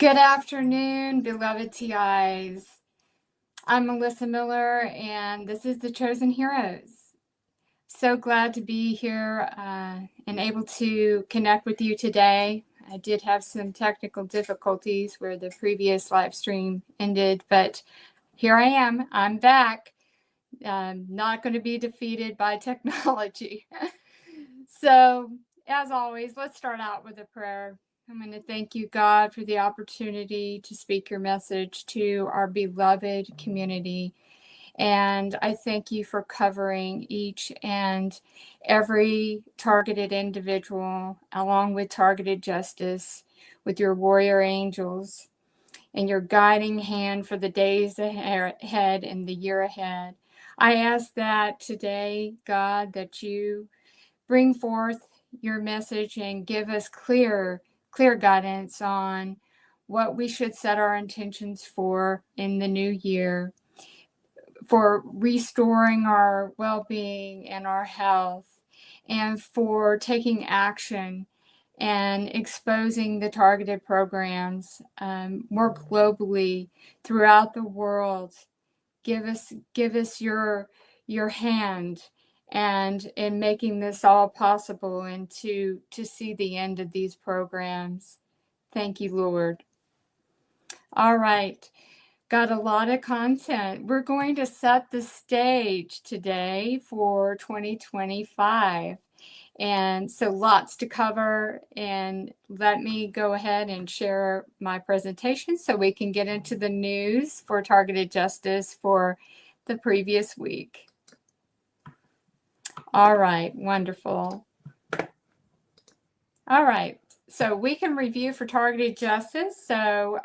Good afternoon, beloved TIs. I'm Melissa Miller, and this is the Chosen Heroes. So glad to be here and able to connect with you today. I did have some technical difficulties where the previous live stream ended, but here I am. I'm back. I'm not going to be defeated by technology. So, as always, let's start out with a prayer. I'm going to thank you, God, for the opportunity to speak your message to our beloved community. And I thank you for covering each and every targeted individual, along with targeted justice, with your warrior angels and your guiding hand for the days ahead and the year ahead. I ask that today, God, that you bring forth your message and give us clear guidance on what we should set our intentions for in the new year, for restoring our well-being and our health, and for taking action and exposing the targeted programs more globally throughout the world. Give us your hand and in making this all possible, and to see the end of these programs. Thank you, Lord. All right. Got a lot of content. We're going to set the stage today for 2025. And so lots to cover. And let me go ahead and share my presentation so we can get into the news for targeted justice for the previous week. All right, wonderful. All right. So we can review for targeted justice. So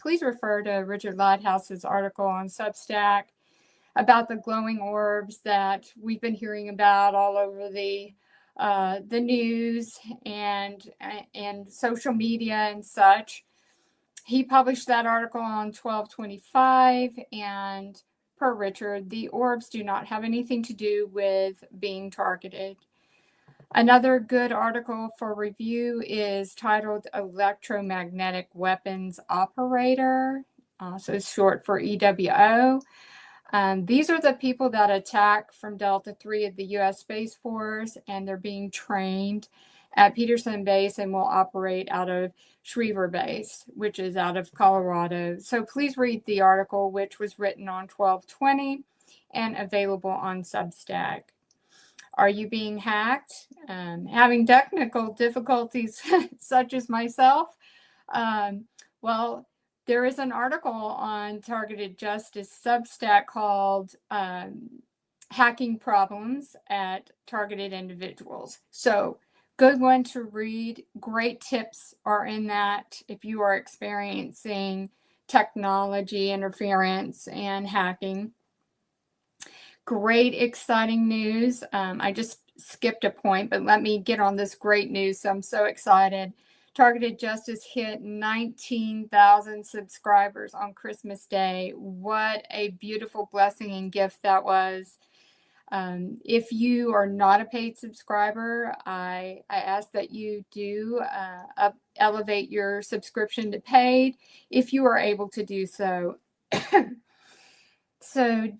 please refer to Richard Lighthouse's article on Substack about the glowing orbs that we've been hearing about all over the news and social media and such. He published that article on 12/25, and per Richard, the orbs do not have anything to do with being targeted. Another good article for review is titled Electromagnetic Weapons Operator, so it's short for EWO. These are the people that attack from Delta 3 of the U.S. Space Force, and they're being trained at Peterson Base and will operate out of Schriever Base, which is out of Colorado. So please read the article, which was written on 12/20 and available on Substack. Are you being hacked? Having technical difficulties such as myself? Well, there is an article on targeted justice Substack called Hacking Problems at Targeted Individuals. So good one to read. Great tips are in that if you are experiencing technology interference and hacking. Great, exciting news. I just skipped a point, but let me get on this great news. So I'm so excited. Targeted Justice hit 19,000 subscribers on Christmas Day. What a beautiful blessing and gift that was. If you are not a paid subscriber, I ask that you do elevate your subscription to paid if you are able to do so. So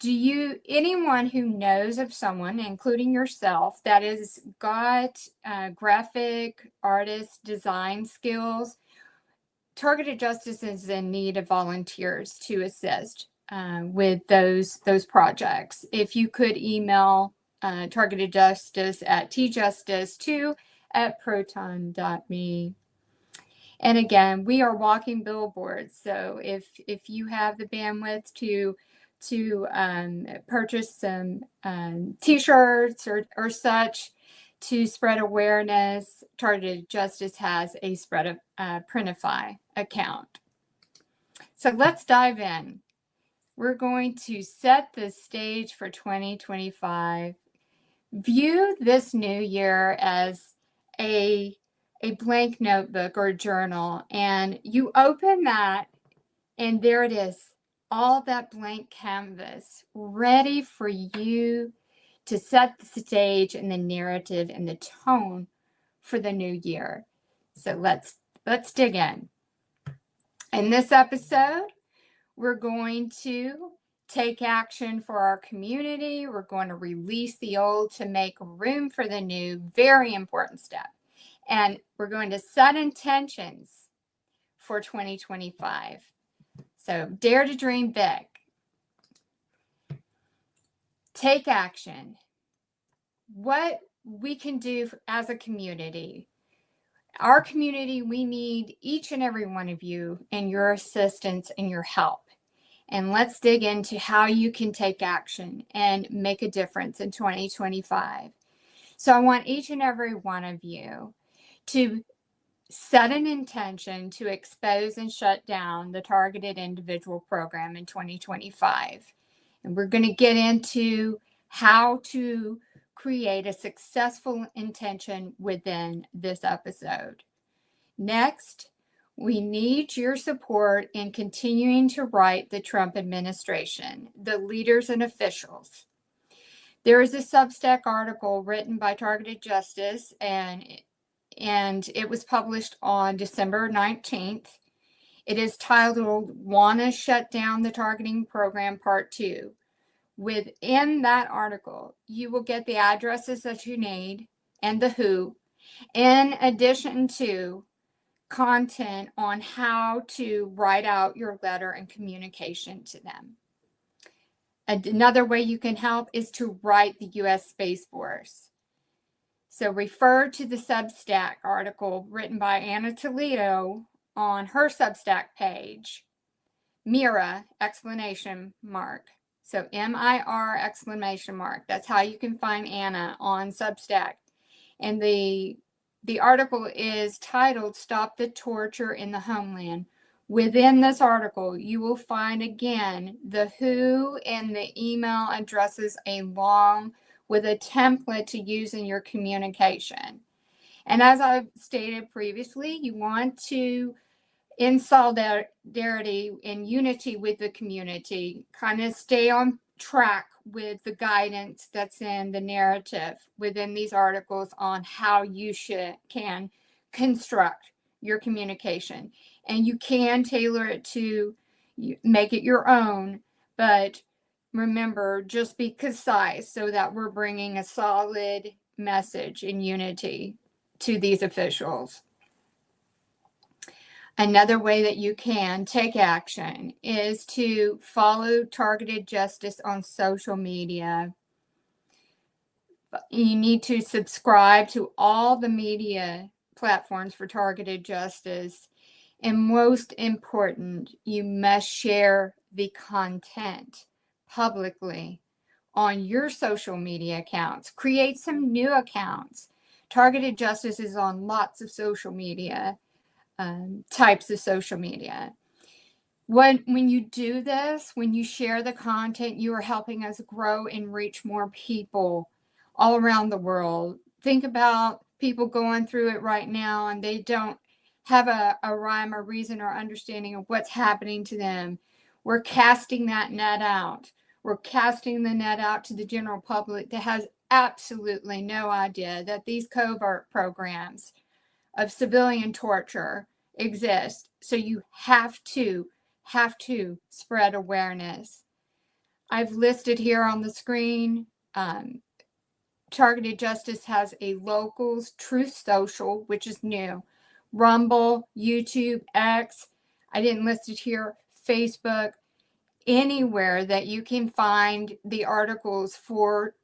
anyone who knows of someone, including yourself, that has got graphic artist design skills, Targeted Justice is in need of volunteers to assist with those projects. If you could email Targeted Justice at tjustice2@proton.me. And again, we are walking billboards. So if you have the bandwidth to purchase some t-shirts or such to spread awareness, Targeted Justice has a Printify account. So let's dive in. We're going to set the stage for 2025. View this new year as a blank notebook or journal, and you open that, and there it is. All that blank canvas ready for you to set the stage and the narrative and the tone for the new year. So let's dig in. In this episode, we're going to take action for our community. We're going to release the old to make room for the new. Very important step. And we're going to set intentions for 2025. So dare to dream big. Take action. What we can do as a community. Our community, we need each and every one of you and your assistance and your help. And let's dig into how you can take action and make a difference in 2025. So I want each and every one of you to set an intention to expose and shut down the targeted individual program in 2025. And we're going to get into how to create a successful intention within this episode. Next, we need your support in continuing to write the Trump administration, the leaders and officials. There is a Substack article written by Targeted Justice, and it was published on December 19th. It is titled, "Wanna Shut Down the Targeting Program Part 2. Within that article, you will get the addresses that you need and the who, in addition to content on how to write out your letter and communication to them. Another way you can help is to write the U.S. Space Force. So refer to the Substack article written by Anna Toledo on her Substack page, Mira, exclamation mark. So MIR, exclamation mark. That's how you can find Anna on Substack. And the article is titled, "Stop the Torture in the Homeland." Within this article, you will find again the who and the email addresses along with a template to use in your communication. And as I've stated previously, you want to, in solidarity and unity with the community, kind of stay on track with the guidance that's in the narrative within these articles on how you can construct your communication. And you can tailor it to make it your own, but remember, just be concise so that we're bringing a solid message in unity to these officials. Another way that you can take action is to follow Targeted Justice on social media. You need to subscribe to all the media platforms for Targeted Justice. And most important, you must share the content publicly on your social media accounts. Create some new accounts. Targeted Justice is on lots of social media. Types of social media. When you do this, when you share the content, you are helping us grow and reach more people all around the world. Think about people going through it right now and they don't have a rhyme or reason or understanding of what's happening to them. We're casting that net out. We're casting the net out to the general public that has absolutely no idea that these covert programs of civilian torture exist. So you have to spread awareness. I've listed here on the screen, Targeted Justice has a locals Truth Social, which is new, Rumble, YouTube, X. I didn't list it here, Facebook, anywhere that you can find the articles for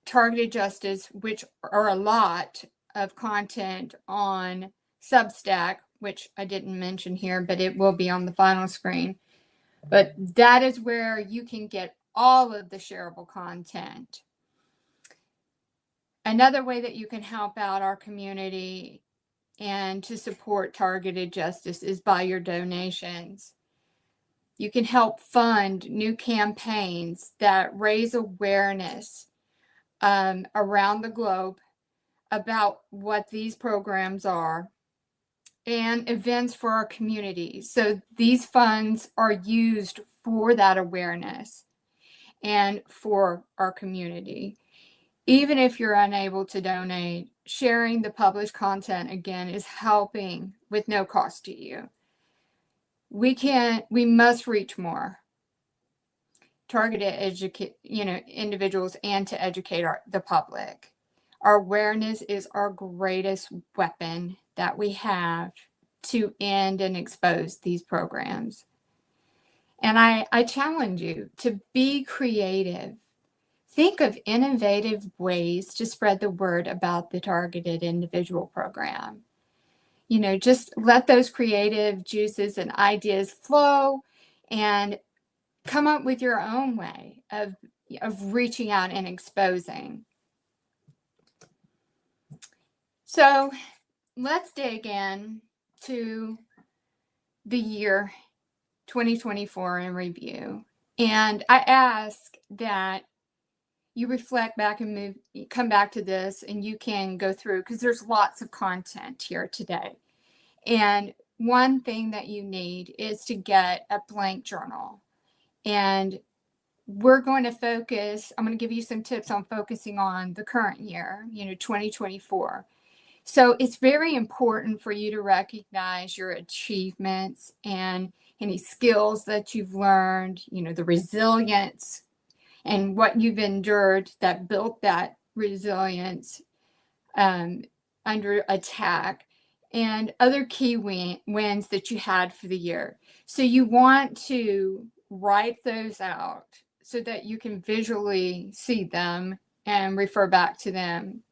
Targeted Justice, which are a lot of content on Substack, which I didn't mention here, but it will be on the final screen. But that is where you can get all of the shareable content. Another way that you can help out our community and to support Targeted Justice is by your donations. You can help fund new campaigns that raise awareness around the globe about what these programs are and events for our community. So these funds are used for that awareness and for our community. Even if you're unable to donate, sharing the published content again is helping with no cost to you. we must reach more targeted individuals and to educate the public. Our awareness is our greatest weapon that we have to end and expose these programs. And I challenge you to be creative. Think of innovative ways to spread the word about the targeted individual program. Just let those creative juices and ideas flow and come up with your own way of reaching out and exposing. So let's dig in to the year 2024 in review. And I ask that you reflect back and come back to this, and you can go through, because there's lots of content here today. And one thing that you need is to get a blank journal. And we're going to focus, I'm going to give you some tips on focusing on the current year, 2024. So it's very important for you to recognize your achievements and any skills that you've learned, the resilience and what you've endured that built that resilience under attack, and other key wins that you had for the year. So you want to write those out so that you can visually see them and refer back to them.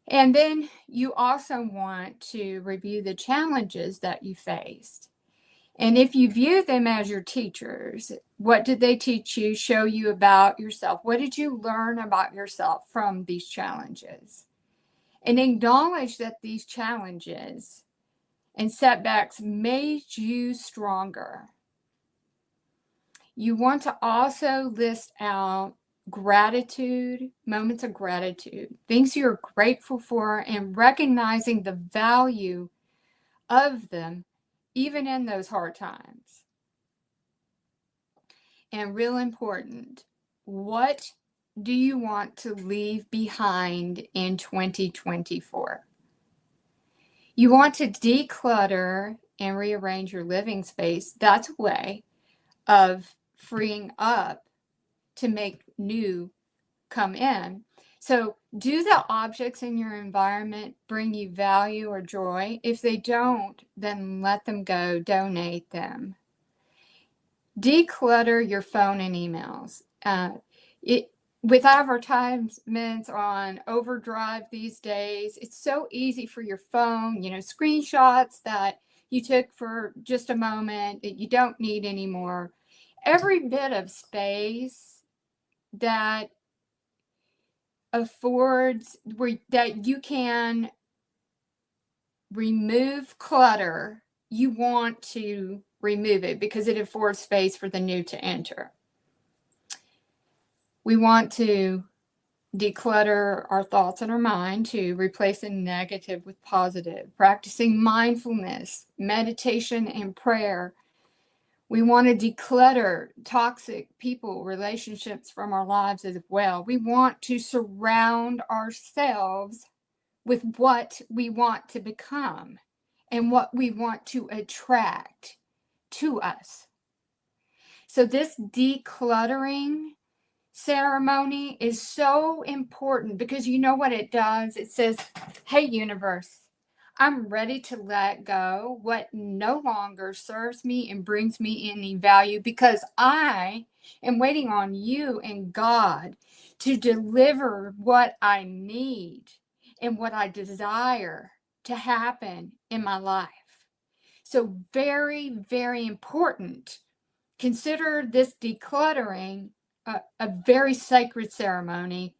And then you also want to review the challenges that you faced. And if you view them as your teachers, what did they teach you, show you about yourself? What did you learn about yourself from these challenges? And acknowledge that these challenges and setbacks made you stronger. You want to also list out gratitude, moments of gratitude, things you're grateful for, and recognizing the value of them, even in those hard times. And real important, what do you want to leave behind in 2024? You want to declutter and rearrange your living space. That's a way of freeing up to make new come in. So, do the objects in your environment bring you value or joy? If they don't, then let them go, donate them. Declutter your phone and emails. With advertisements on overdrive these days, it's so easy for your phone, screenshots that you took for just a moment that you don't need anymore. Every bit of space that affords that you can remove clutter, you want to remove it because it affords space for the new to enter. We want to declutter our thoughts and our mind to replace the negative with positive, practicing mindfulness, meditation, and prayer. We want to declutter toxic people, relationships from our lives as well. We want to surround ourselves with what we want to become and what we want to attract to us. So this decluttering ceremony is so important because you know what it does? It says, hey, universe, I'm ready to let go what no longer serves me and brings me any value, because I am waiting on you and God to deliver what I need and what I desire to happen in my life. So very, very important. Consider this decluttering a very sacred ceremony,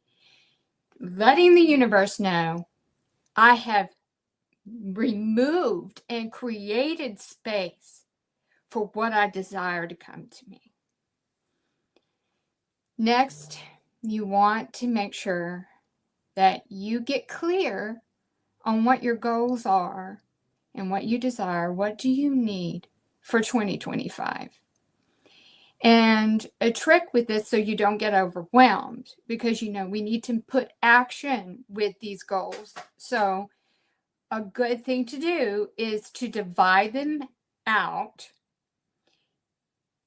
letting the universe know I have removed and created space for what I desire to come to me. Next, you want to make sure that you get clear on what your goals are and what you desire. What do you need for 2025? And a trick with this, so you don't get overwhelmed, because we need to put action with these goals. So a good thing to do is to divide them out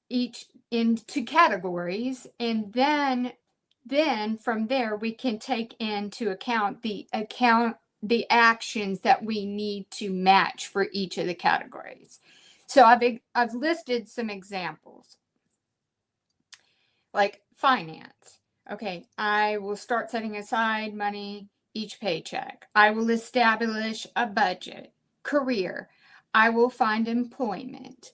each into categories, and then from there we can take into account the actions that we need to match for each of the categories. So I've listed some examples, like finance. Okay, I will start setting aside money each paycheck. I will establish a budget. Career, I will find employment.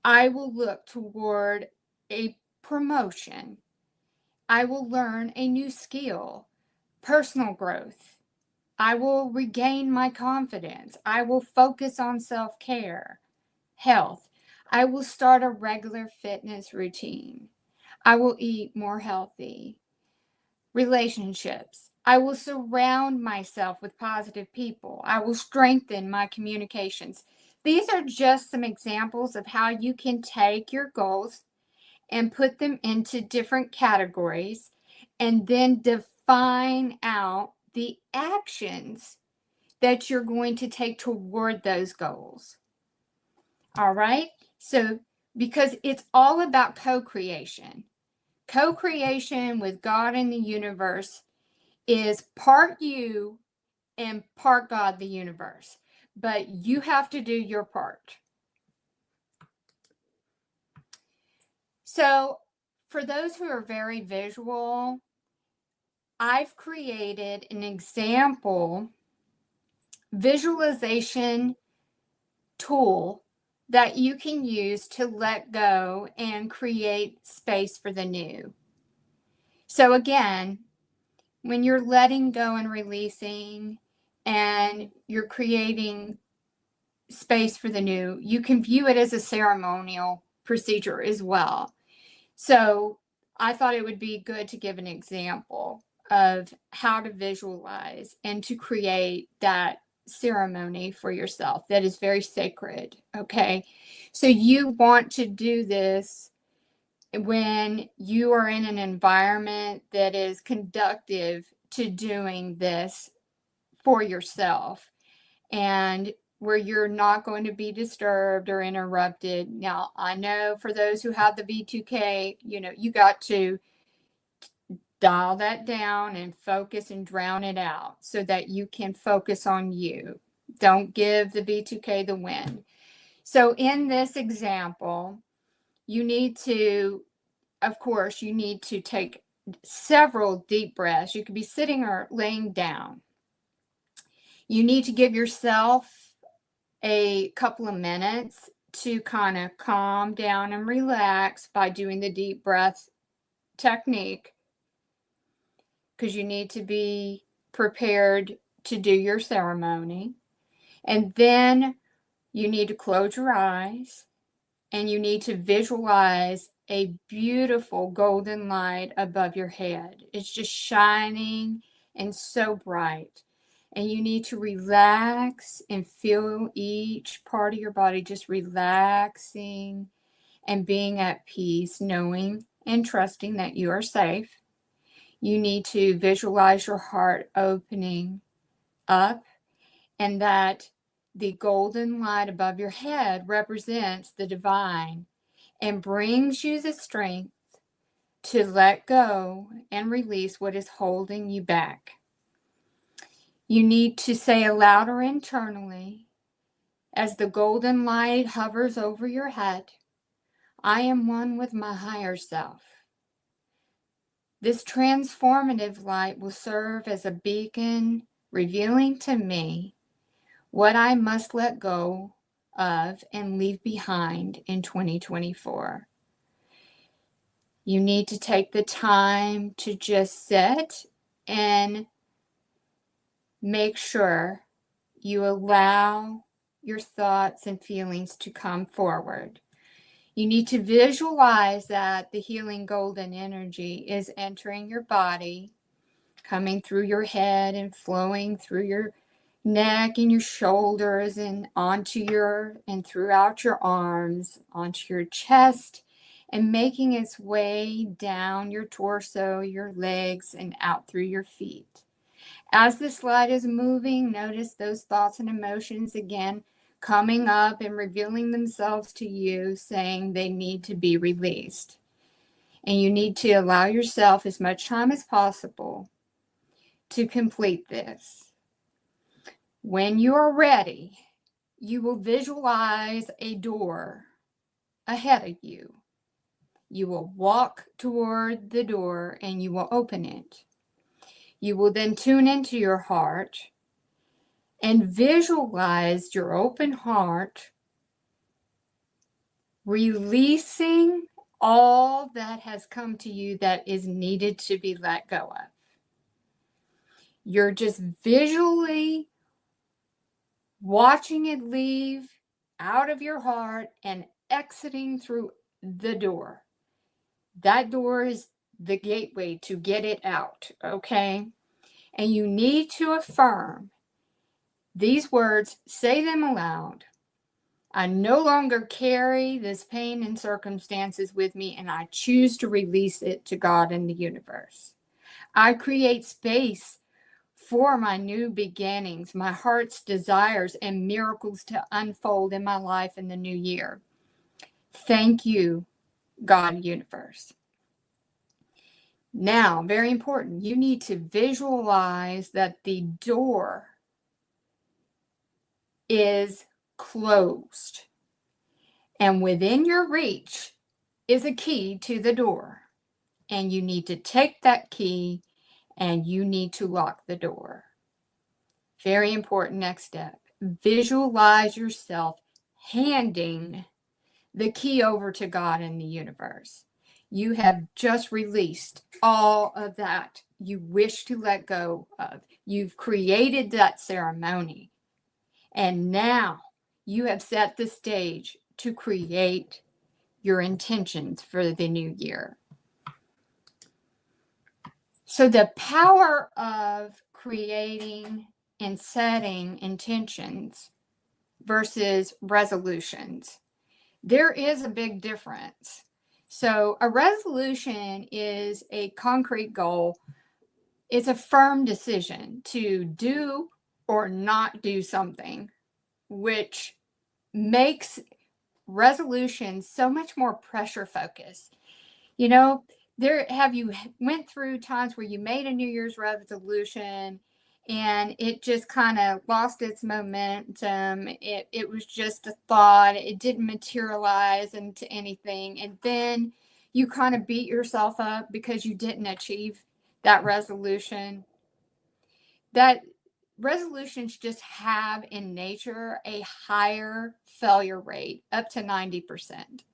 I will look toward a promotion. I will learn a new skill. Personal growth. I will regain my confidence. I will focus on self-care. Health. I will start a regular fitness routine. I will eat more healthy. Relationships. I will surround myself with positive people. I will strengthen my communications. These are just some examples of how you can take your goals and put them into different categories and then define out the actions that you're going to take toward those goals. All right? So, because it's all about co-creation. Co-creation with God and the universe is part you and part God, the universe. But you have to do your part. So, for those who are very visual, I've created an example visualization tool that you can use to let go and create space for the new. So again, when you're letting go and releasing and you're creating space for the new, you can view it as a ceremonial procedure as well. So I thought it would be good to give an example of how to visualize and to create that ceremony for yourself that is very sacred. Okay. So you want to do this when you are in an environment that is conducive to doing this for yourself and where you're not going to be disturbed or interrupted. Now, I know for those who have the B2K, you got to dial that down and focus and drown it out so that you can focus on you. Don't give the B2K the win. So in this example, you need to take several deep breaths. You could be sitting or laying down. You need to give yourself a couple of minutes to kind of calm down and relax by doing the deep breath technique, because you need to be prepared to do your ceremony. And then you need to close your eyes and you need to visualize a beautiful golden light above your head. It's just shining and so bright. And you need to relax and feel each part of your body just relaxing and being at peace, knowing and trusting that you are safe. You need to visualize your heart opening up and that the golden light above your head represents the divine and brings you the strength to let go and release what is holding you back. You need to say aloud or internally, as the golden light hovers over your head, I am one with my higher self. This transformative light will serve as a beacon, revealing to me what I must let go of and leave behind in 2024. You need to take the time to just sit and make sure you allow your thoughts and feelings to come forward. You need to visualize that the healing golden energy is entering your body, coming through your head and flowing through your neck and your shoulders and and throughout your arms, onto your chest, and making its way down your torso, your legs, and out through your feet. As this light is moving, notice those thoughts and emotions again coming up and revealing themselves to you, saying they need to be released. And you need to allow yourself as much time as possible to complete this. When you are ready, you will visualize a door ahead of you. You will walk toward the door and you will open it. You will then tune into your heart and visualize your open heart releasing all that has come to you that is needed to be let go of. You're just visually watching it leave out of your heart and exiting through the door. That door is the gateway to get it out, okay? And you need to affirm these words, say them aloud. I no longer carry this pain and circumstances with me, and I choose to release it to God and the universe. I create space for my new beginnings, my heart's desires, and miracles to unfold in my life in the new year. Thank you, God, universe. Now, very important, you need to visualize that the door is closed. And within your reach is a key to the door. And you need to take that key and you need to lock the door. Very important next step. Visualize yourself handing the key over to God and the universe. You have just released all of that you wish to let go of. You've created that ceremony. And now you have set the stage to create your intentions for the new year. So the power of creating and setting intentions versus resolutions. There is a big difference. So a resolution is a concrete goal. It's a firm decision to do or not do something, which makes resolutions so much more pressure focused. You know, have you went through times where you made a New Year's resolution and it just kind of lost its momentum? It was just a thought. It didn't materialize into anything. And then you kind of beat yourself up because you didn't achieve that resolution. That resolutions just have in nature a higher failure rate, up to 90%.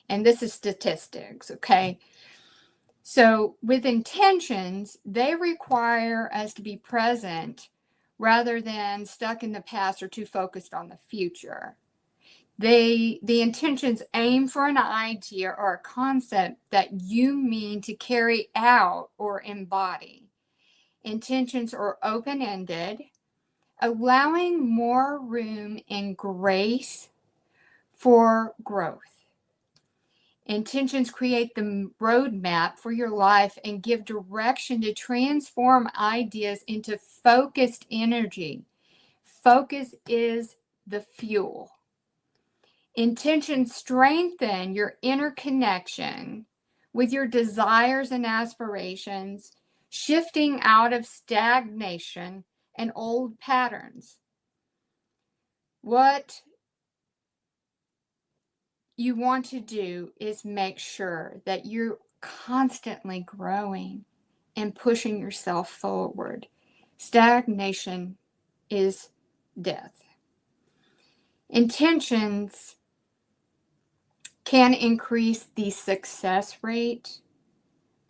And this is statistics, okay? So with intentions, they require us to be present rather than stuck in the past or too focused on the future. The intentions aim for an idea or a concept that you mean to carry out or embody. Intentions are open-ended, allowing more room and grace for growth. Intentions create the roadmap for your life and give direction to transform ideas into focused energy. Focus is the fuel. Intentions strengthen your inner connection with your desires and aspirations, shifting out of stagnation and old patterns. What you want to do is make sure that you're constantly growing and pushing yourself forward. Stagnation is death. Intentions can increase the success rate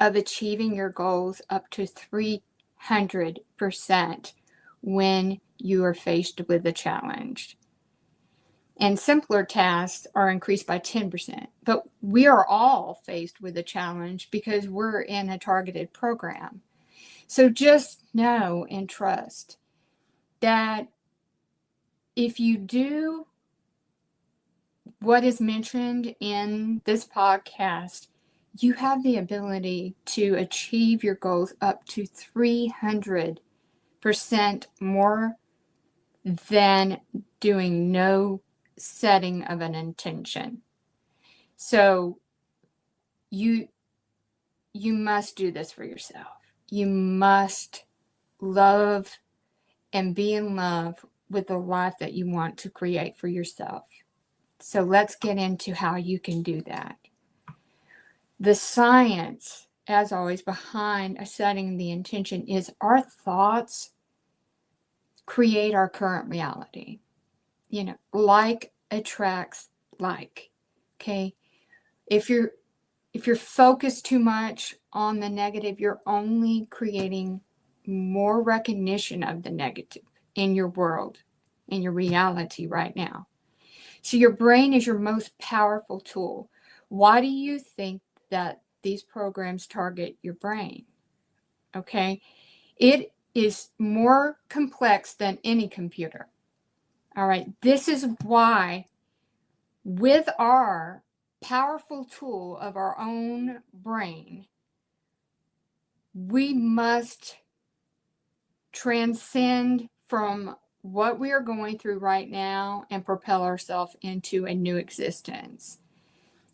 of achieving your goals up to 300% when you are faced with a challenge. And simpler tasks are increased by 10%. But we are all faced with a challenge because we're in a targeted program. So just know and trust that if you do what is mentioned in this podcast, you have the ability to achieve your goals up to 300% more than doing no setting of an intention. So you must do this for yourself. You must love and be in love with the life that you want to create for yourself. So let's get into how you can do that. The science, as always, behind setting the intention is our thoughts create our current reality. You know, like attracts like. Okay. If you're focused too much on the negative, you're only creating more recognition of the negative in your world, in your reality right now. So your brain is your most powerful tool. Why do you think that these programs target your brain? Okay. It is more complex than any computer. All right. This is why, with our powerful tool of our own brain, we must transcend from what we are going through right now and propel ourselves into a new existence.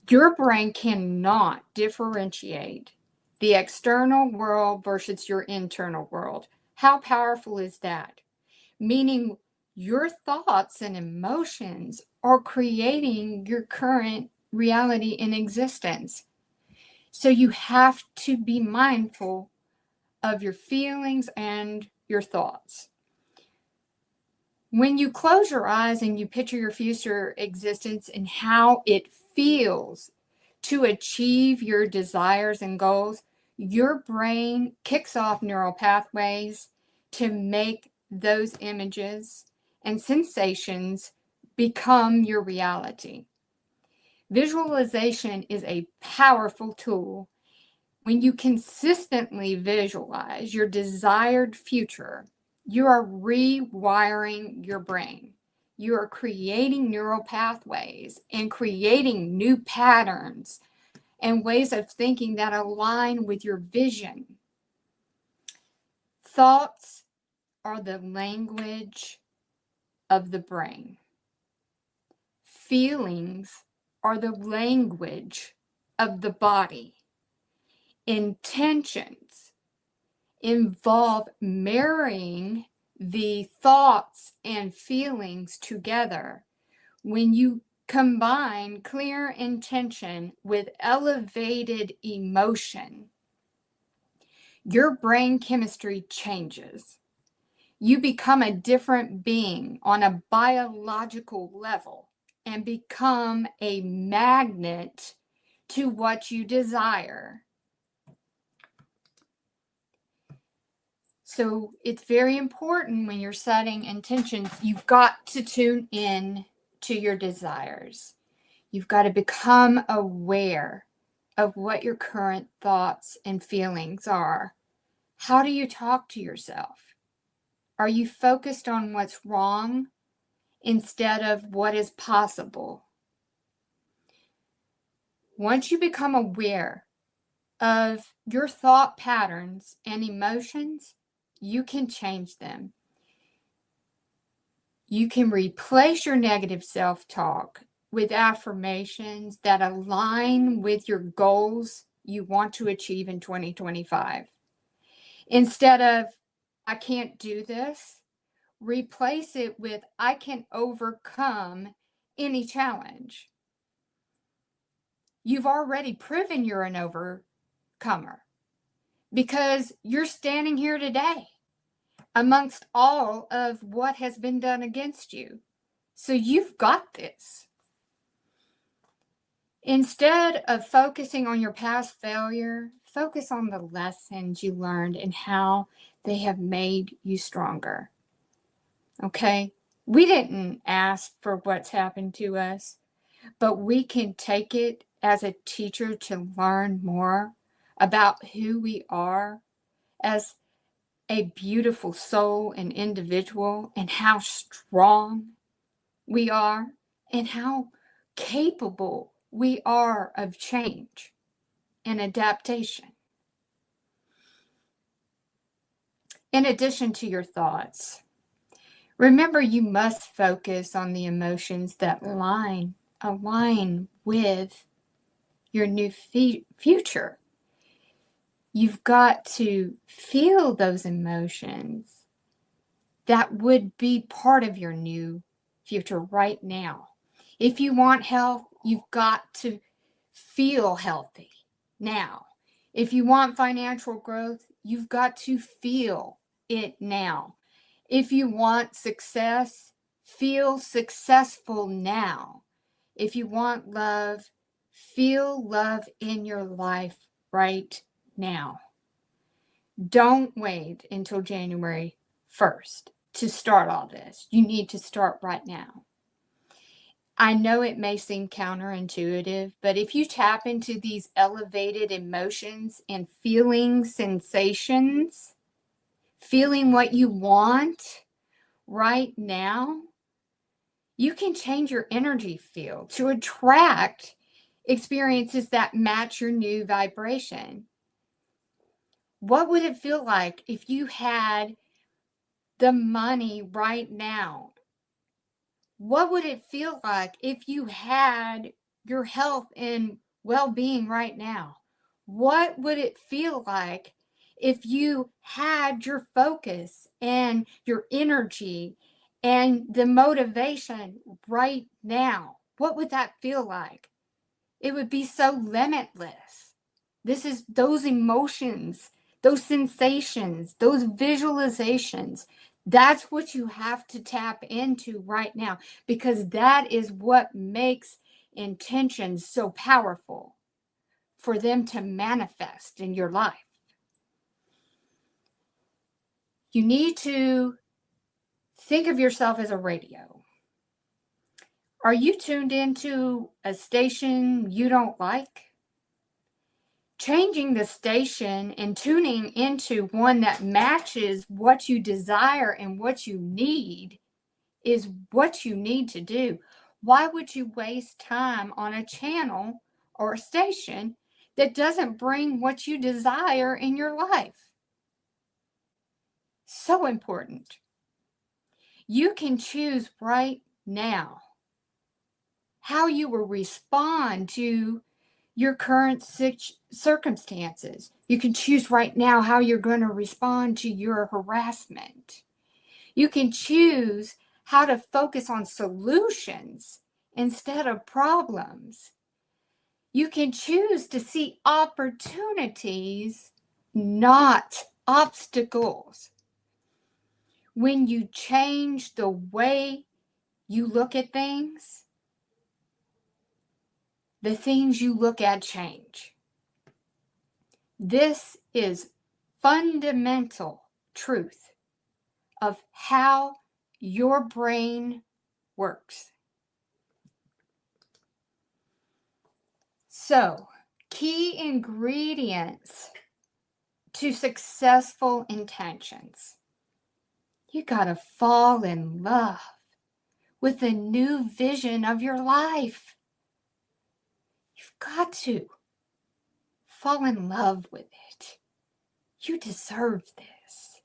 Your brain cannot differentiate the external world versus your internal world. How powerful is that? Meaning your thoughts and emotions are creating your current reality in existence. So you have to be mindful of your feelings and your thoughts. When you close your eyes and you picture your future existence and how it feels to achieve your desires and goals, your brain kicks off neural pathways to make those images and sensations become your reality. Visualization is a powerful tool. When you consistently visualize your desired future, you are rewiring your brain. You are creating neural pathways and creating new patterns and ways of thinking that align with your vision. Thoughts are the language of the brain. Feelings are the language of the body. Intentions involve marrying the thoughts and feelings together. When you combine clear intention with elevated emotion, your brain chemistry changes. You become a different being on a biological level and become a magnet to what you desire. So it's very important when you're setting intentions, you've got to tune in to your desires. You've got to become aware of what your current thoughts and feelings are. How do you talk to yourself? Are you focused on what's wrong instead of what is possible? Once you become aware of your thought patterns and emotions, you can change them. You can replace your negative self-talk with affirmations that align with your goals you want to achieve in 2025. Instead of, I can't do this, replace it with, I can overcome any challenge. You've already proven you're an overcomer because you're standing here today amongst all of what has been done against you. So you've got this. Instead of focusing on your past failure, focus on the lessons you learned and how they have made you stronger. Okay? We didn't ask for what's happened to us, but we can take it as a teacher to learn more about who we are as a beautiful soul and individual, and how strong we are, and how capable we are of change and adaptation. In addition to your thoughts, Remember, you must focus on the emotions that align with your new future. You've got to feel those emotions that would be part of your new future right now. If you want health, you've got to feel healthy now. If you want financial growth, you've got to feel it now. If you want success, feel successful now. If you want love, feel love in your life right now. Don't wait until January 1st to start all this. You need to start right now. I know it may seem counterintuitive, but if you tap into these elevated emotions and feeling sensations, feeling what you want right now, you can change your energy field to attract experiences that match your new vibration. What would it feel like if you had the money right now? What would it feel like if you had your health and well-being right now? What would it feel like if you had your focus and your energy and the motivation right now? What would that feel like? It would be so limitless. This is those emotions, those sensations, those visualizations. That's what you have to tap into right now, because that is what makes intentions so powerful for them to manifest in your life. You need to think of yourself as a radio. Are you tuned into a station you don't like? Changing the station and tuning into one that matches what you desire and what you need is what you need to do. Why would you waste time on a channel or a station that doesn't bring what you desire in your life? So important. You can choose right now how you will respond to your current circumstances. You can choose right now how you're going to respond to your harassment. You can choose how to focus on solutions instead of problems. You can choose to see opportunities, not obstacles. When you change the way you look at things, the things you look at change. This is fundamental truth of how your brain works. So, key ingredients to successful intentions. You got to fall in love with the new vision of your life. You've got to fall in love with it. You deserve this.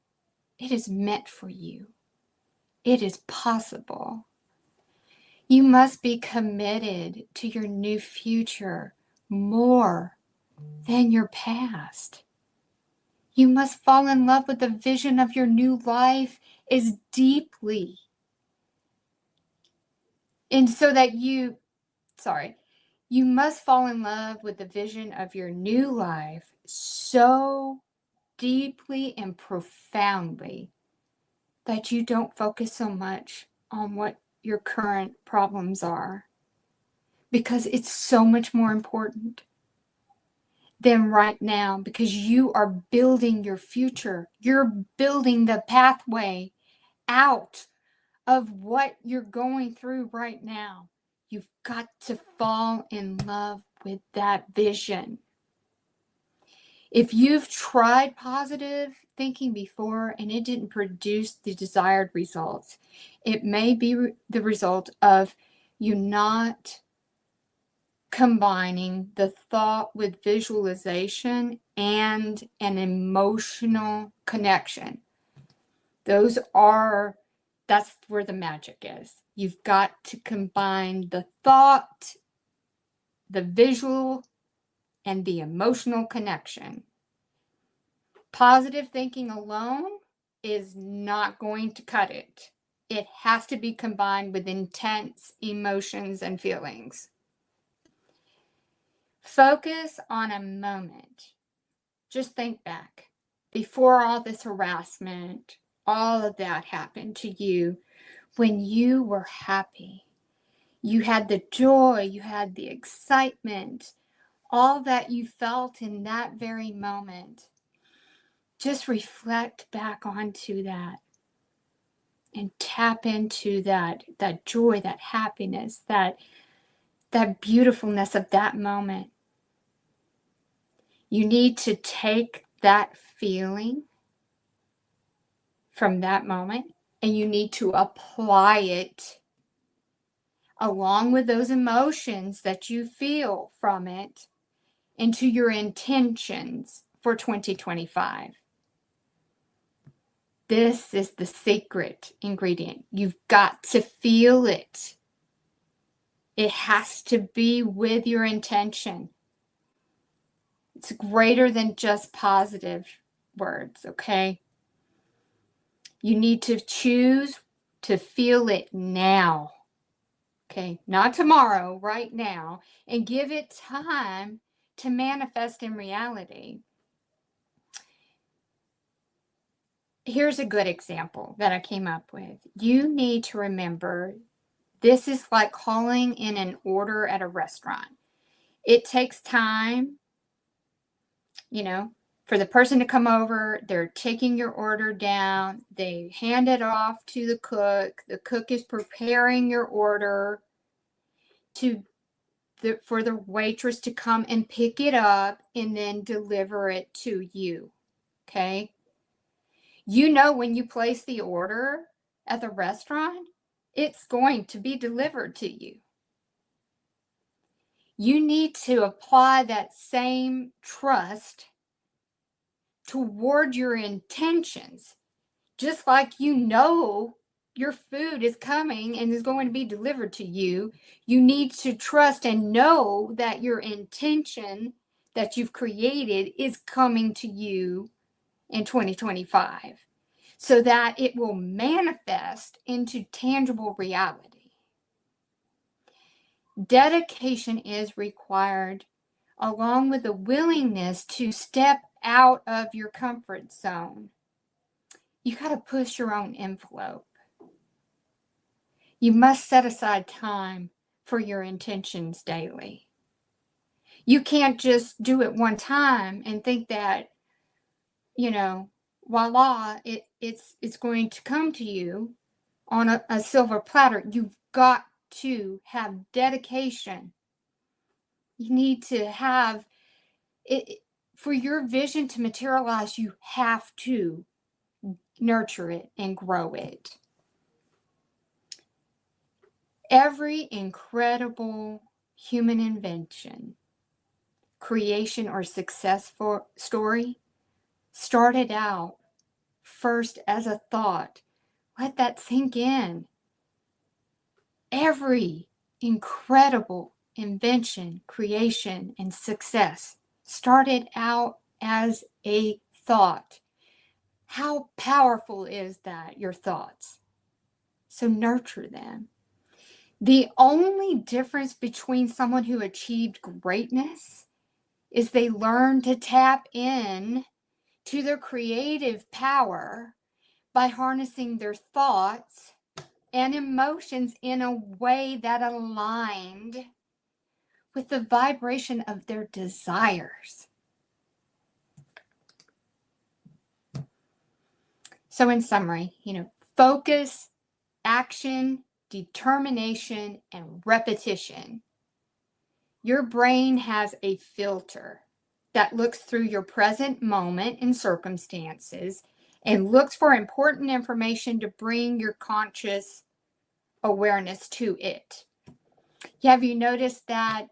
It is meant for you. It is possible. You must be committed to your new future more than your past. You must fall in love with the vision of your new life as deeply. And so that you must fall in love with the vision of your new life so deeply and profoundly that you don't focus so much on what your current problems are, because it's so much more important than right now, because you are building your future. You're building the pathway out of what you're going through right now. You've got to fall in love with that vision. If you've tried positive thinking before and it didn't produce the desired results, it may be the result of you not combining the thought with visualization and an emotional connection. Those are That's where the magic is. You've got to combine the thought, the visual, and the emotional connection. Positive thinking alone is not going to cut it. It has to be combined with intense emotions and feelings. Focus on a moment. Just think back. Before all this harassment, all of that happened to you, when you were happy. You had the joy, you had the excitement, all that you felt in that very moment. Just reflect back onto that and tap into that joy, that happiness, that beautifulness of that moment. You need to take that feeling from that moment and you need to apply it along with those emotions that you feel from it into your intentions for 2025. This is the secret ingredient. You've got to feel it. It has to be with your intention. It's greater than just positive words, okay? You need to choose to feel it now, okay? Not tomorrow, right now, and give it time to manifest in reality. Here's a good example that I came up with. You need to remember, this is like calling in an order at a restaurant. It takes time, for the person to come over. They're taking your order down. They hand it off to the cook. The cook is preparing your order for the waitress to come and pick it up and then deliver it to you, okay? When you place the order at the restaurant, it's going to be delivered to you. You need to apply that same trust toward your intentions. Just like your food is coming and is going to be delivered to you, you need to trust and know that your intention that you've created is coming to you in 2025, so that it will manifest into tangible reality. Dedication is required, along with the willingness to step out of your comfort zone. You got to push your own envelope. You must set aside time for your intentions daily. You can't just do it one time and think that, voila, it's going to come to you on a silver platter. You've got to have dedication. You need to have it. For your vision to materialize, you have to nurture it and grow it. Every incredible human invention, creation, or successful story started out first as a thought. Let that sink in. Every incredible invention, creation, and success started out as a thought. How powerful is that, your thoughts? So nurture them. The only difference between someone who achieved greatness is they learn to tap in to their creative power by harnessing their thoughts and emotions in a way that aligned with the vibration of their desires. So in summary, focus, action, determination, and repetition. Your brain has a filter that looks through your present moment and circumstances and looks for important information to bring your conscious awareness to it. Have you noticed that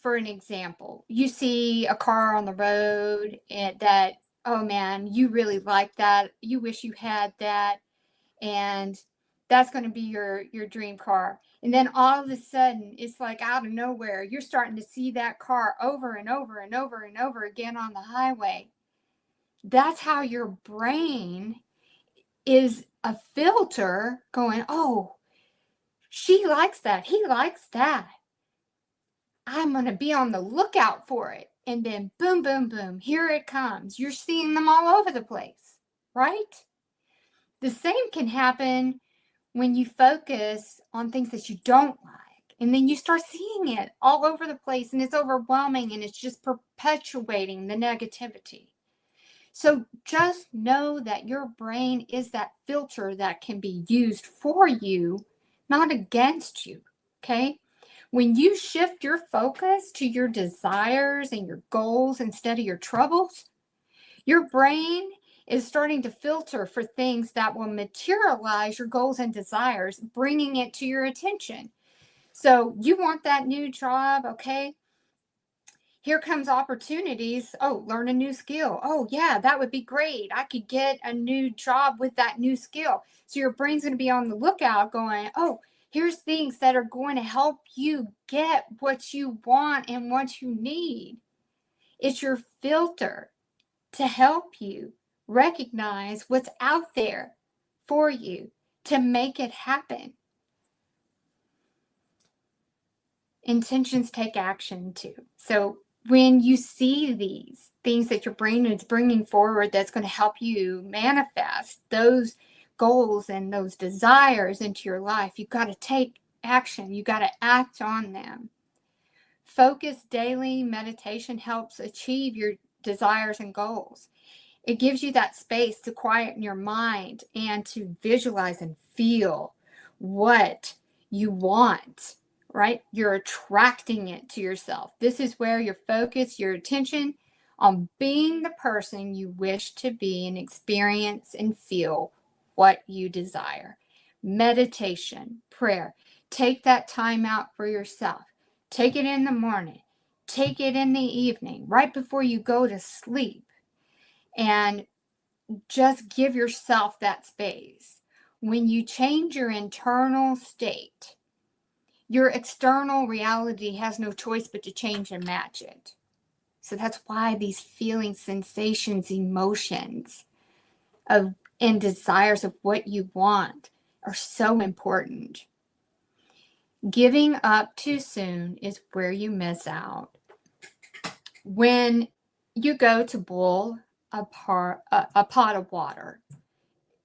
for an example, you see a car on the road that oh man, you really like that. You wish you had that. And that's going to be your dream car. And then all of a sudden, it's like out of nowhere, you're starting to see that car over and over and over and over again on the highway. That's how your brain is a filter going, oh, she likes that. He likes that. I'm going to be on the lookout for it. And then boom, boom, boom, here it comes. You're seeing them all over the place, right? The same can happen when you focus on things that you don't like. And then you start seeing it all over the place, and it's overwhelming, and it's just perpetuating the negativity. So just know that your brain is that filter that can be used for you, not against you, okay? When you shift your focus to your desires and your goals instead of your troubles, your brain is starting to filter for things that will materialize your goals and desires, bringing it to your attention. So you want that new job, okay? Here comes opportunities. Oh, learn a new skill. Oh, yeah, that would be great. I could get a new job with that new skill. So your brain's going to be on the lookout going, oh, here's things that are going to help you get what you want and what you need. It's your filter to help you recognize what's out there for you to make it happen. Intentions take action too. So when you see these things that your brain is bringing forward that's going to help you manifest those goals and those desires into your life, you've got to take action. You've got to act on them. Focused daily meditation helps achieve your desires and goals. It gives you that space to quieten your mind and to visualize and feel what you want, right? You're attracting it to yourself. This is where your focus, your attention on being the person you wish to be and experience and feel what you desire. Meditation, prayer. Take that time out for yourself. Take it in the morning. Take it in the evening, right before you go to sleep. And just give yourself that space. When you change your internal state, your external reality has no choice but to change and match it. So that's why these feelings, sensations, emotions and desires of what you want are so important. Giving up too soon is where you miss out. When you go to boil a pot of water,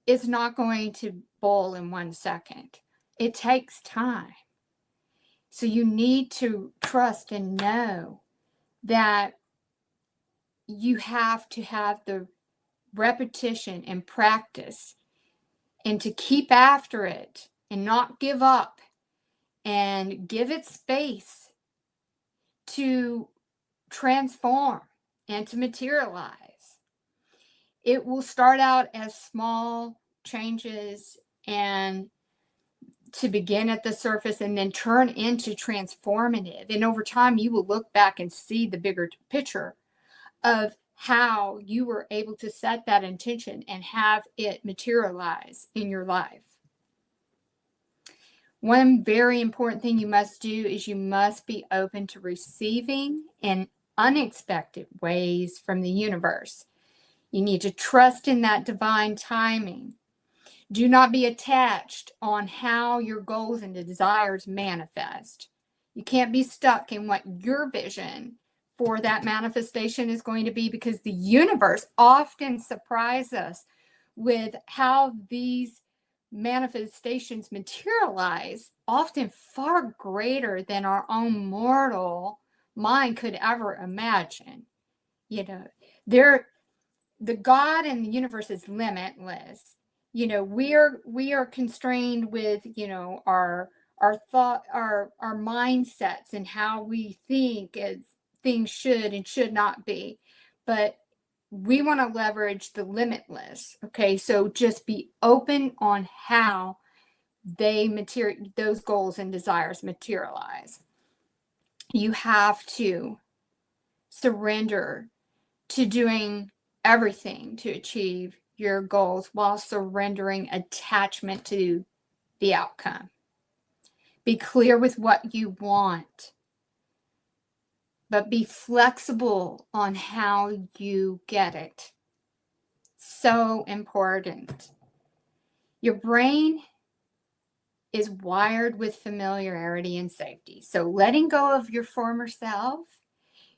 it's not going to boil in 1 second. It takes time. So you need to trust and know that you have to have the repetition and practice and to keep after it and not give up and give it space to transform and to materialize. It will start out as small changes and to begin at the surface and then turn into transformative. And over time, you will look back and see the bigger picture of how you were able to set that intention and have it materialize in your life. One very important thing you must do is you must be open to receiving in unexpected ways from the universe. You need to trust in that divine timing. Do not be attached on how your goals and desires manifest. You can't be stuck in what your vision for that manifestation is going to be, because the universe often surprises us with how these manifestations materialize, often far greater than our own mortal mind could ever imagine. You know, the God in the universe is limitless. You know, we are constrained with, you know, our thought, our mindsets and how we think as things should and should not be. But we want to leverage the limitless. Okay, so just be open on how those goals and desires materialize. You have to surrender to doing everything to achieve your goals while surrendering attachment to the outcome. Be clear with what you want, but be flexible on how you get it. So important. Your brain is wired with familiarity and safety. So letting go of your former self,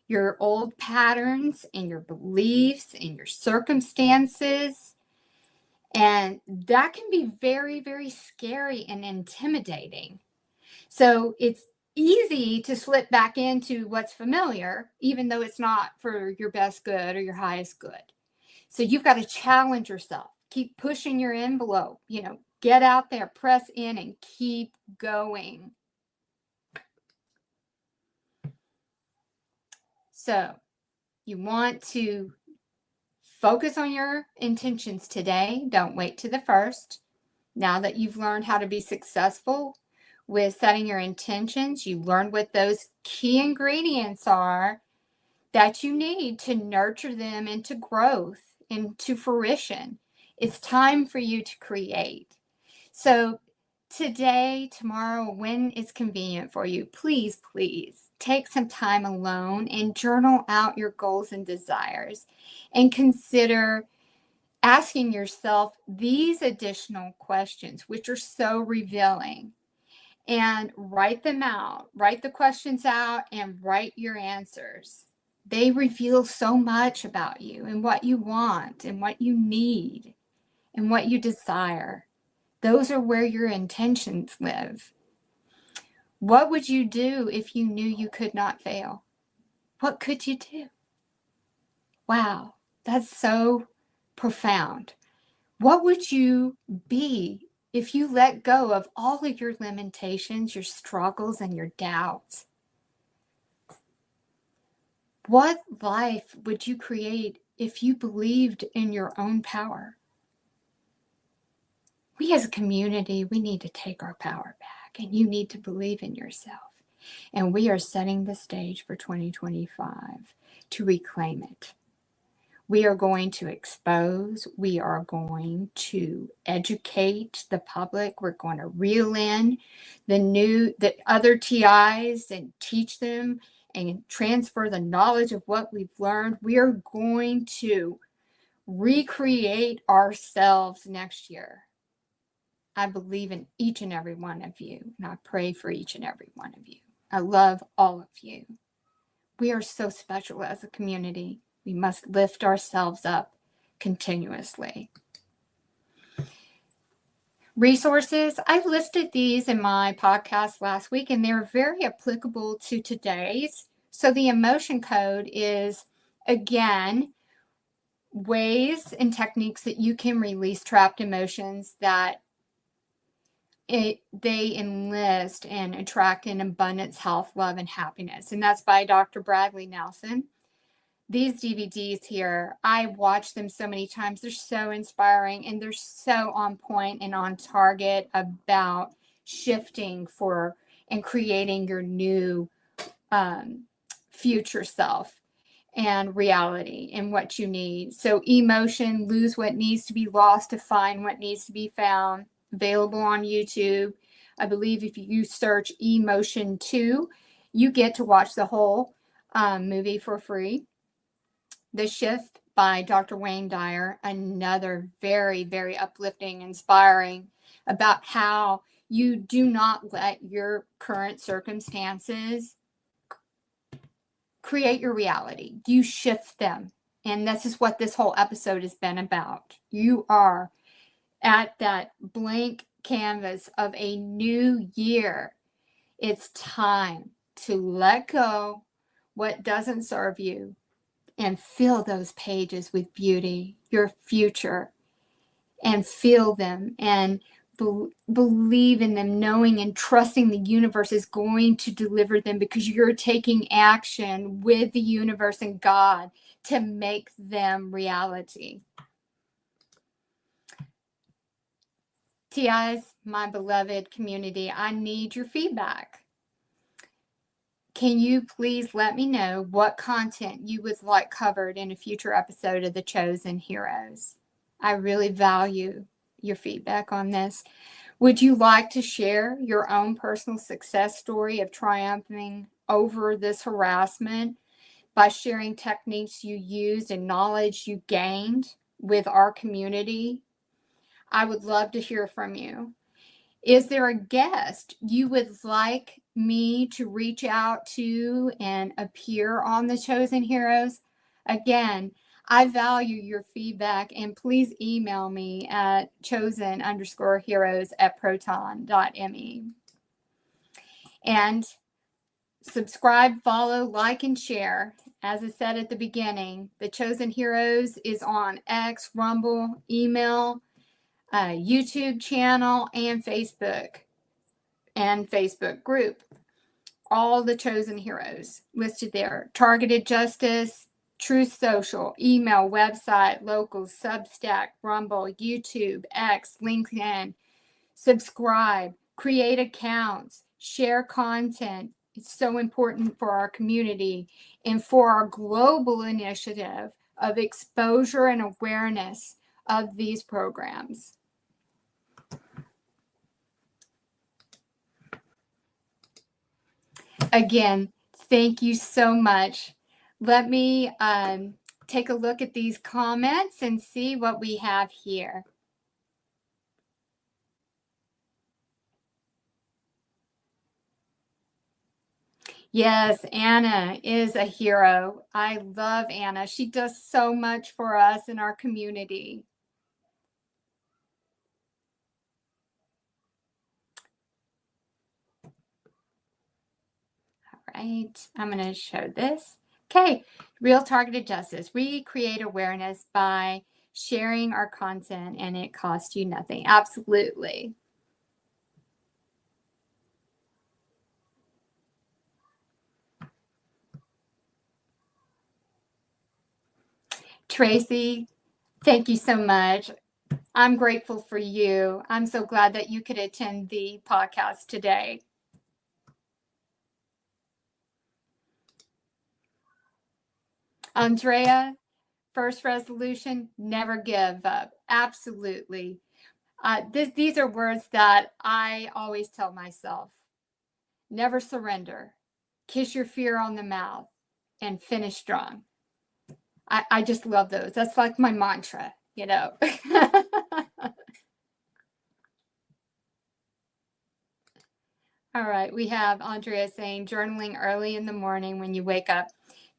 your old patterns and your beliefs and your circumstances, and that can be very, very scary and intimidating. So it's easy to slip back into what's familiar, even though it's not for your best good or your highest good. So you've got to challenge yourself. Keep pushing your envelope, get out there, press in, and keep going. So you want to focus on your intentions today. Don't wait to the first. Now that you've learned how to be successful with setting your intentions, you learned what those key ingredients are that you need to nurture them into growth, into fruition. It's time for you to create. So today, tomorrow, when it's convenient for you, please take some time alone and journal out your goals and desires, and consider asking yourself these additional questions, which are so revealing, and write them out. Write the questions out and write your answers. They reveal so much about you and what you want and what you need and what you desire. Those are where your intentions live. What would you do if you knew you could not fail? What could you do? Wow, that's so profound. What would you be if you let go of all of your limitations, your struggles, and your doubts? What life would you create if you believed in your own power? We as a community, we need to take our power back, and you need to believe in yourself. And we are setting the stage for 2025 to reclaim it. We are going to expose, we are going to educate the public, we're going to reel in the other TIs and teach them and transfer the knowledge of what we've learned. We are going to recreate ourselves next year. I believe in each and every one of you, and I pray for each and every one of you. I love all of you. We are so special as a community. We must lift ourselves up continuously. Resources, I listed these in my podcast last week, and they're very applicable to today's. So the emotion code is, again, ways and techniques that you can release trapped emotions that they enlist and attract in abundance, health, love, and happiness. And that's by Dr. Bradley Nelson. These DVDs here, I watch them so many times. They're so inspiring, and they're so on point and on target about shifting for and creating your new future self and reality and what you need. So emotion, lose what needs to be lost to find what needs to be found. Available on YouTube. I believe if you search Emotion 2, you get to watch the whole movie for free. The Shift by Dr. Wayne Dyer, another very, very uplifting, inspiring about how you do not let your current circumstances create your reality. You shift them. And this is what this whole episode has been about. You are at that blank canvas of a new year. It's time to let go what doesn't serve you and fill those pages with beauty, your future, and feel them and believe in them, knowing and trusting the universe is going to deliver them because you're taking action with the universe and God to make them reality. TIs, my beloved community, I need your feedback. Can you please let me know what content you would like covered in a future episode of The Chosen Heroes? I really value your feedback on this. Would you like to share your own personal success story of triumphing over this harassment by sharing techniques you used and knowledge you gained with our community? I would love to hear from you. Is there a guest you would like me to reach out to and appear on The Chosen Heroes? Again, I value your feedback, and please email me at chosen_heroes@proton.me. And subscribe, follow, like, and share. As I said at the beginning, The Chosen Heroes is on X, Rumble, email, YouTube channel, and Facebook group. All The Chosen Heroes listed there. Targeted Justice, Truth Social, email, website, locals, Substack, Rumble, YouTube, X, LinkedIn. Subscribe, create accounts, share content. It's so important for our community and for our global initiative of exposure and awareness of these programs. Again, thank you so much. Let me take a look at these comments and see what we have here. Yes, Anna is a hero. I love Anna. She does so much for us in our community. All right, I'm going to show this. Okay, real targeted justice. We create awareness by sharing our content, and it costs you nothing. Absolutely. Tracy, thank you so much. I'm grateful for you. I'm so glad that you could attend the podcast today. Andrea, first resolution, never give up. Absolutely. These are words that I always tell myself. Never surrender. Kiss your fear on the mouth and finish strong. I just love those. That's like my mantra, you know. All right, we have Andrea saying journaling early in the morning when you wake up.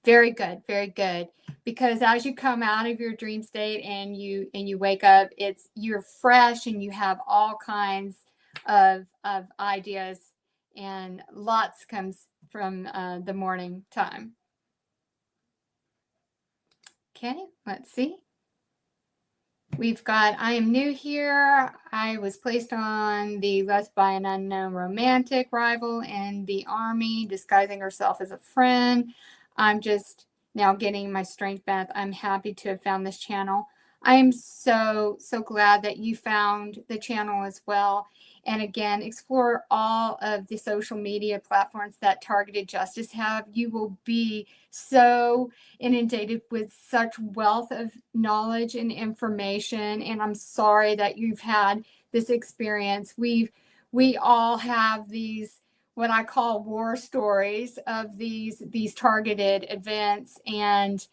Very good, very good. Because as you come out of your dream state and you wake up, you're fresh and you have all kinds of ideas, and lots comes from the morning time. Okay, let's see. We've got, I am new here. I was placed on the left by an unknown romantic rival in the army, disguising herself as a friend. I'm just now getting my strength back. I'm happy to have found this channel. I am so glad that you found the channel as well. And again, explore all of the social media platforms that Targeted Justice have. You will be so inundated with such wealth of knowledge and information. And I'm sorry that you've had this experience. We all have these, what I call war stories of these targeted events, and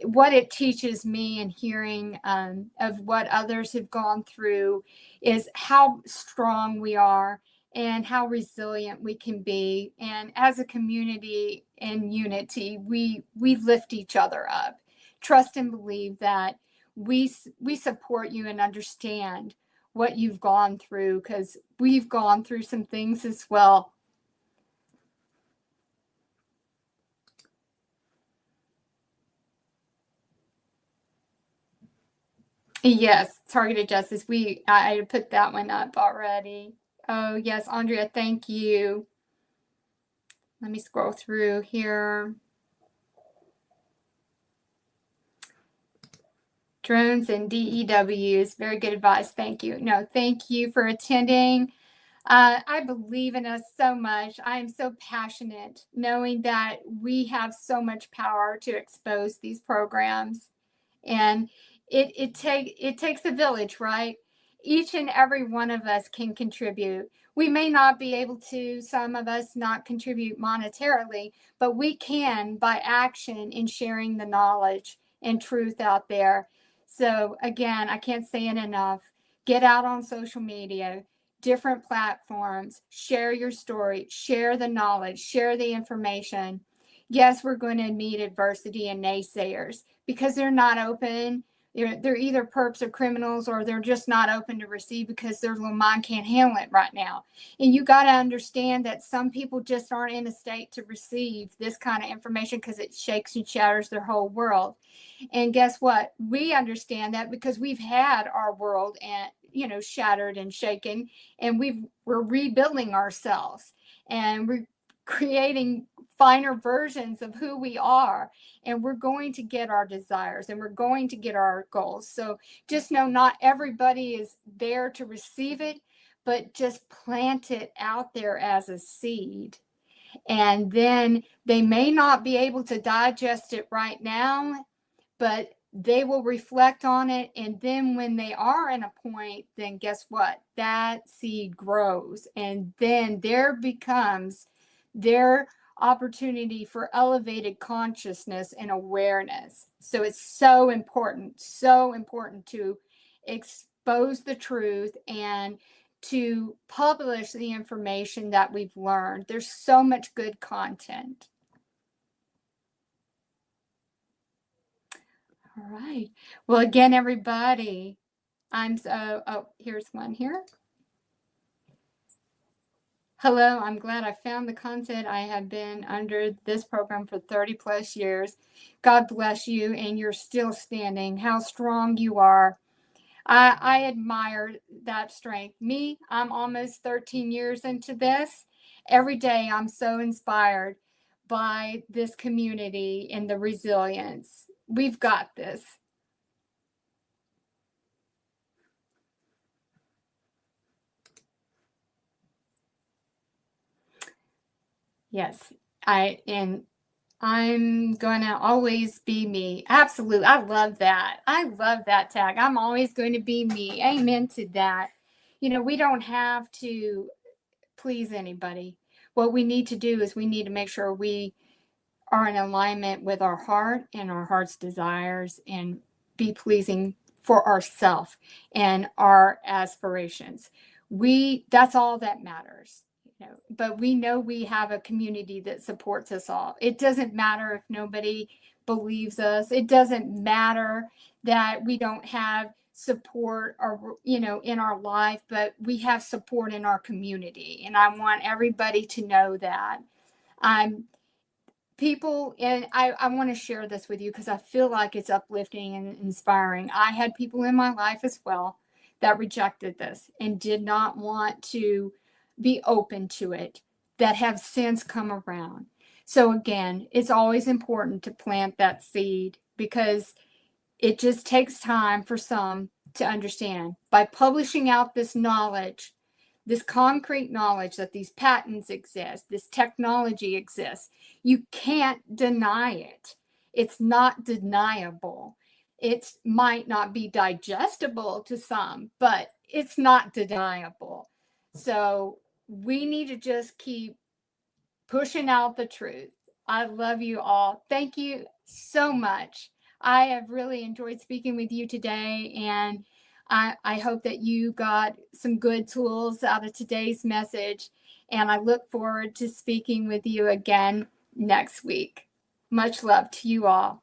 what it teaches me and hearing of what others have gone through is how strong we are and how resilient we can be. And as a community in unity, we lift each other up. Trust and believe that we support you and understand what you've gone through, because we've gone through some things as well. Yes, targeted justice. I put that one up already. Oh, yes, Andrea, thank you. Let me scroll through here. Drones and DEWs, very good advice. Thank you. No, thank you for attending. I believe in us so much. I am so passionate knowing that we have so much power to expose these programs. And it takes a village, right? Each and every one of us can contribute. We may not be able to, some of us not contribute monetarily, but we can by action in sharing the knowledge and truth out there. So again, I can't say it enough. Get out on social media, different platforms, share your story, share the knowledge, share the information. Yes, we're going to meet adversity and naysayers because they're not open. They're either perps or criminals, or they're just not open to receive because their little mind can't handle it right now. And you got to understand that some people just aren't in a state to receive this kind of information because it shakes and shatters their whole world. And guess what? We understand that because we've had our world and shattered and shaken, and we're rebuilding ourselves, and we're creating finer versions of who we are, and we're going to get our desires and we're going to get our goals. So just know not everybody is there to receive it, but just plant it out there as a seed. And then they may not be able to digest it right now, but they will reflect on it. And then when they are in a point, then guess what? That seed grows. And then there becomes their opportunity for elevated consciousness and awareness. So it's so important to expose the truth and to publish the information that we've learned. There's so much good content. All right. Well, again, everybody, here's one here. Hello, I'm glad I found the content. I have been under this program for 30 plus years. God bless you, and you're still standing. How strong you are. I admire that strength. Me, I'm almost 13 years into this. Every day, I'm so inspired by this community and the resilience. We've got this. Yes, I'm going to always be me. Absolutely. I love that. I love that tag. I'm always going to be me. Amen to that. We don't have to please anybody. What we need to do is we need to make sure we are in alignment with our heart and our heart's desires, and be pleasing for ourselves and our aspirations. That's all that matters. But we know we have a community that supports us all. It doesn't matter if nobody believes us. It doesn't matter that we don't have support or in our life, but we have support in our community, and I want everybody to know that. I'm people, and I want to share this with you because I feel like it's uplifting and inspiring. I had people in my life as well that rejected this and did not want to be open to it, that have since come around. So again, it's always important to plant that seed because it just takes time for some to understand. By publishing out this knowledge, this concrete knowledge that these patents exist, this technology exists, you can't deny it. It's not deniable. It might not be digestible to some, but it's not deniable. So we need to just keep pushing out the truth. I love you all. Thank you so much. I have really enjoyed speaking with you today, and I hope that you got some good tools out of today's message, and I look forward to speaking with you again next week. Much love to you all.